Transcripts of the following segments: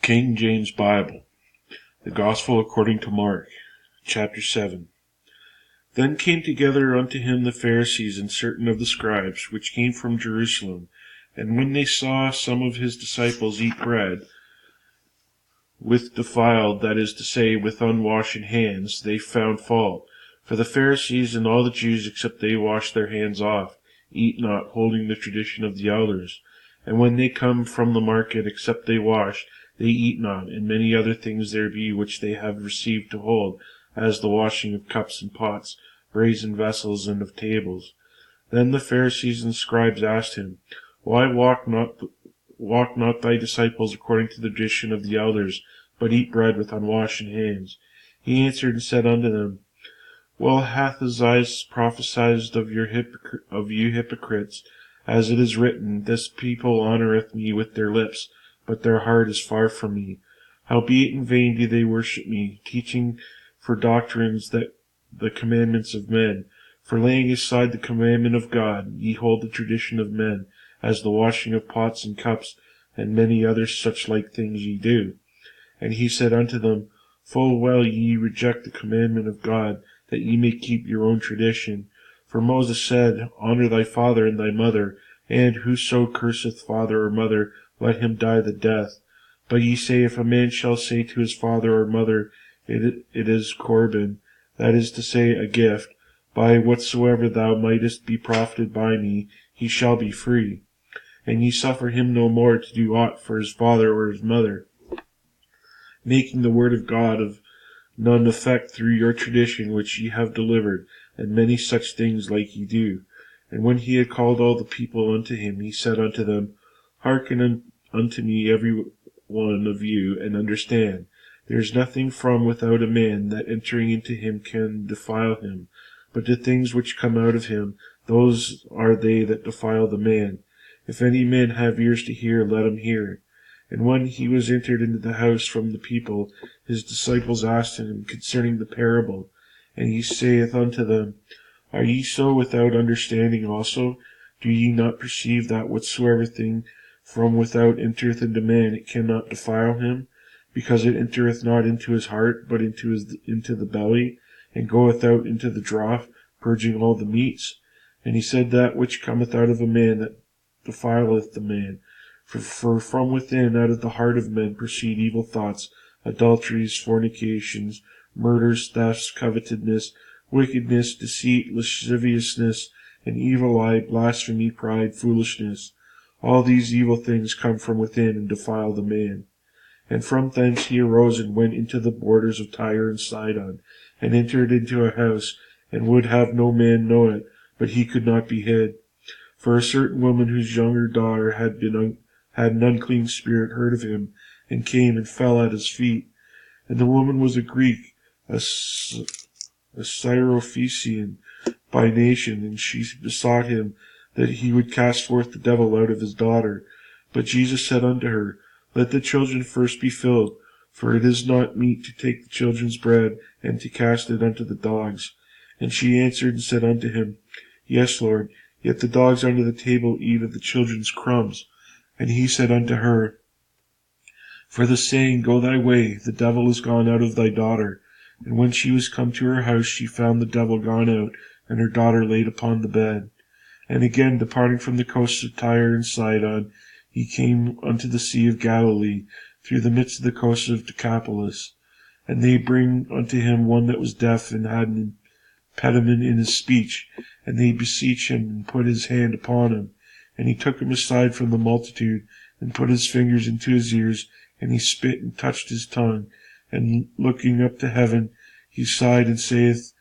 King James Bible, the Gospel according to Mark, chapter 7. Then came together unto him the Pharisees and certain of the scribes, which came from Jerusalem. And when they saw some of his disciples eat bread with defiled, that is to say, with unwashen hands, they found fault. For the Pharisees and all the Jews, except they wash their hands off, eat not, holding the tradition of the elders. And when they come from the market, except they wash, they eat not, and many other things there be which they have received to hold, as the washing of cups and pots, brazen vessels, and of tables. Then the Pharisees and scribes asked him, Why walk not thy disciples according to the tradition of the elders, but eat bread with unwashen hands? He answered and said unto them, Well hath Isaiah prophesied of you hypocrites, as it is written, This people honoureth me with their lips, but their heart is far from me. Howbeit in vain do they worship me, teaching for doctrines that the commandments of men. For laying aside the commandment of God, ye hold the tradition of men, as the washing of pots and cups, and many other such like things ye do. And he said unto them, Full well ye reject the commandment of God, that ye may keep your own tradition. For Moses said, Honour thy father and thy mother, and whoso curseth father or mother, let him die the death. But ye say, If a man shall say to his father or mother, It is Corban, that is to say, a gift, by whatsoever thou mightest be profited by me, he shall be free. And ye suffer him no more to do aught for his father or his mother, making the word of God of none effect through your tradition which ye have delivered, and many such things like ye do. And when he had called all the people unto him, he said unto them, Hearken unto me every one of you, and understand. There is nothing from without a man that entering into him can defile him, but the things which come out of him, those are they that defile the man. If any man have ears to hear, let him hear. And when he was entered into the house from the people, his disciples asked him concerning the parable. And he saith unto them, Are ye so without understanding also? Do ye not perceive that whatsoever thing from without entereth into man, it cannot defile him, because it entereth not into his heart, but into the belly, and goeth out into the draught, purging all the meats? And he said, That which cometh out of a man, that defileth the man. For from within, out of the heart of men, proceed evil thoughts, adulteries, fornications, murders, thefts, covetousness, wickedness, deceit, lasciviousness, an evil eye, blasphemy, pride, foolishness. All these evil things come from within, and defile the man. And from thence he arose and went into the borders of Tyre and Sidon, and entered into a house, and would have no man know it, but he could not be hid. For a certain woman whose younger daughter had an unclean spirit heard of him, and came and fell at his feet. And the woman was a Greek, a Syrophoenician by nation, and she besought him that he would cast forth the devil out of his daughter. But Jesus said unto her, Let the children first be filled, for it is not meet to take the children's bread, and to cast it unto the dogs. And she answered and said unto him, Yes, Lord, yet the dogs under the table eat of the children's crumbs. And he said unto her, For the saying, Go thy way, the devil is gone out of thy daughter. And when she was come to her house, she found the devil gone out, and her daughter laid upon the bed. And again, departing from the coasts of Tyre and Sidon, he came unto the sea of Galilee, through the midst of the coast of Decapolis. And they bring unto him one that was deaf, and had an impediment in his speech. And they beseech him, and put his hand upon him. And he took him aside from the multitude, and put his fingers into his ears, and he spit and touched his tongue. And looking up to heaven, he sighed, and saith,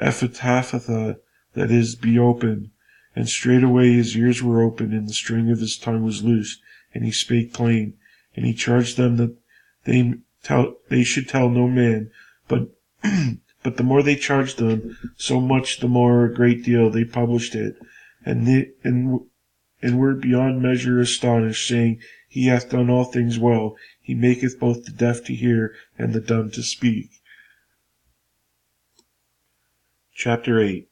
Ephphatha, that is, be opened. And straightway his ears were opened, and the string of his tongue was loosed, and he spake plain. And he charged them that they should tell no man, but but the more they charged them, so much the more a great deal they published it. And were beyond measure astonished, saying, He hath done all things well. He maketh both the deaf to hear, and the dumb to speak. Chapter 8.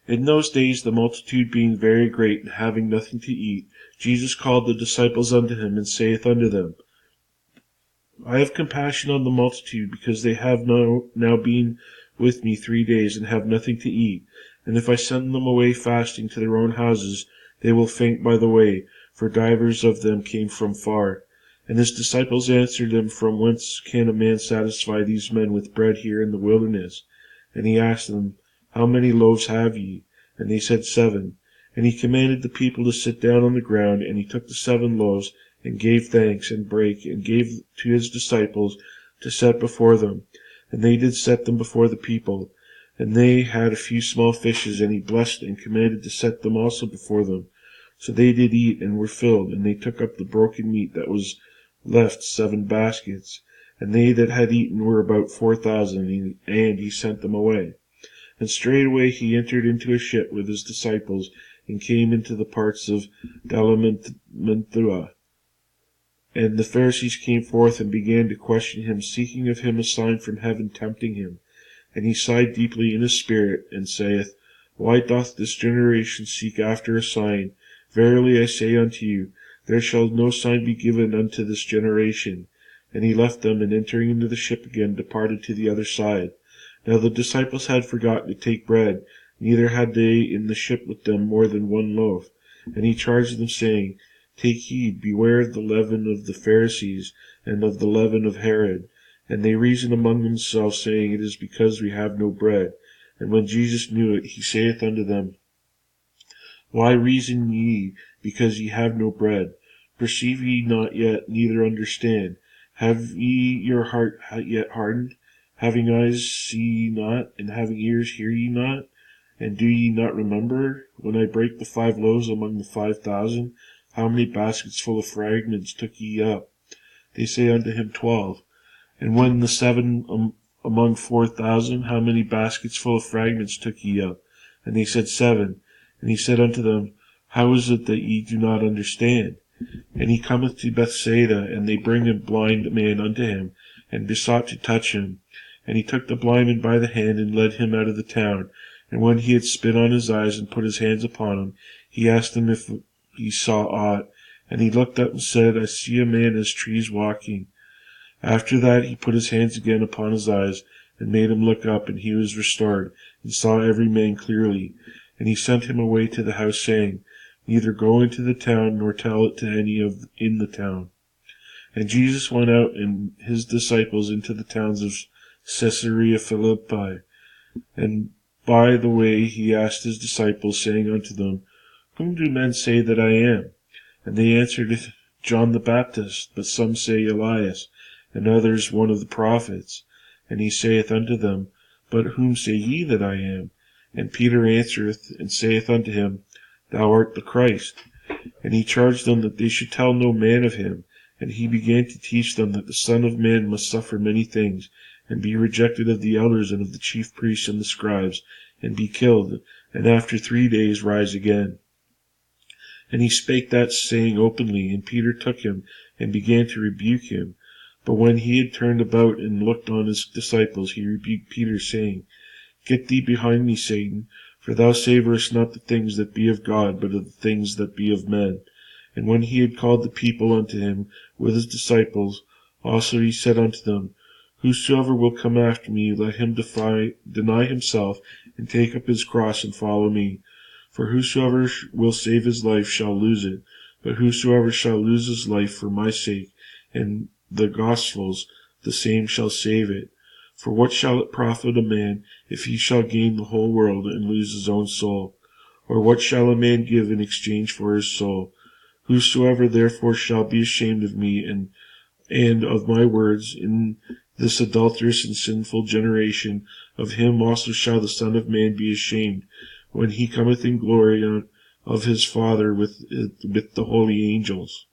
In those days, the multitude being very great, and having nothing to eat, Jesus called the disciples unto him, and saith unto them, I have compassion on the multitude, because they have now been with me 3 days, and have nothing to eat. And if I send them away fasting to their own houses, they will faint by the way, for divers of them came from far. And his disciples answered him, From whence can a man satisfy these men with bread here in the wilderness? And he asked them, How many loaves have ye? And they said, 7. And he commanded the people to sit down on the ground, and he took the 7 loaves, and gave thanks, and brake, and gave to his disciples to set before them. And they did set them before the people. And they had a few small fishes, and he blessed and commanded to set them also before them. So they did eat, and were filled, and they took up the broken meat that was left, 7 baskets. And they that had eaten were about 4,000, and he sent them away. And straightway he entered into a ship with his disciples, and came into the parts of Dalmanutha. And the Pharisees came forth and began to question him, seeking of him a sign from heaven, tempting him. And he sighed deeply in his spirit, and saith, Why doth this generation seek after a sign? Verily I say unto you, there shall no sign be given unto this generation. And he left them, and entering into the ship again, departed to the other side. Now the disciples had forgotten to take bread, neither had they in the ship with them more than 1 loaf. And he charged them, saying, Take heed, beware of the leaven of the Pharisees, and of the leaven of Herod. And they reasoned among themselves, saying, It is because we have no bread. And when Jesus knew it, he saith unto them, Why reason ye, because ye have no bread? Perceive ye not yet, neither understand? Have ye your heart yet hardened? Having eyes see ye not, and having ears hear ye not? And do ye not remember, when I brake the 5 loaves among the 5,000, how many baskets full of fragments took ye up? They say unto him, 12. And when the 7 among 4,000, how many baskets full of fragments took ye up? And they said, 7. And he said unto them, How is it that ye do not understand? And he cometh to Bethsaida, and they bring a blind man unto him, and besought to touch him. And he took the blind man by the hand, and led him out of the town. And when he had spit on his eyes, and put his hands upon him, he asked him if he saw aught. And he looked up and said, I see a man as trees walking. After that he put his hands again upon his eyes, and made him look up, and he was restored, and saw every man clearly. And he sent him away to the house, saying, Neither go into the town, nor tell it to any in the town. And Jesus went out and his disciples into the towns of Caesarea Philippi. And by the way he asked his disciples, saying unto them, Whom do men say that I am? And they answered, John the Baptist, but some say Elias, and others one of the prophets. And he saith unto them, But whom say ye that I am? And Peter answereth and saith unto him, Thou art the Christ. And he charged them that they should tell no man of him. And he began to teach them that the Son of Man must suffer many things, and be rejected of the elders and of the chief priests and the scribes, and be killed, and after 3 days rise again. And he spake that saying openly, and Peter took him, and began to rebuke him. But when he had turned about and looked on his disciples, he rebuked Peter, saying, Get thee behind me, Satan, for thou savourest not the things that be of God, but of the things that be of men. And when he had called the people unto him with his disciples, also he said unto them, Whosoever will come after me, let him deny himself, and take up his cross, and follow me. For whosoever will save his life shall lose it, but whosoever shall lose his life for my sake and the gospel's, the same shall save it. For what shall it profit a man if he shall gain the whole world and lose his own soul? Or what shall a man give in exchange for his soul? Whosoever therefore shall be ashamed of me and of my words in this adulterous and sinful generation, of him also shall the Son of Man be ashamed, when he cometh in glory of his Father with the holy angels.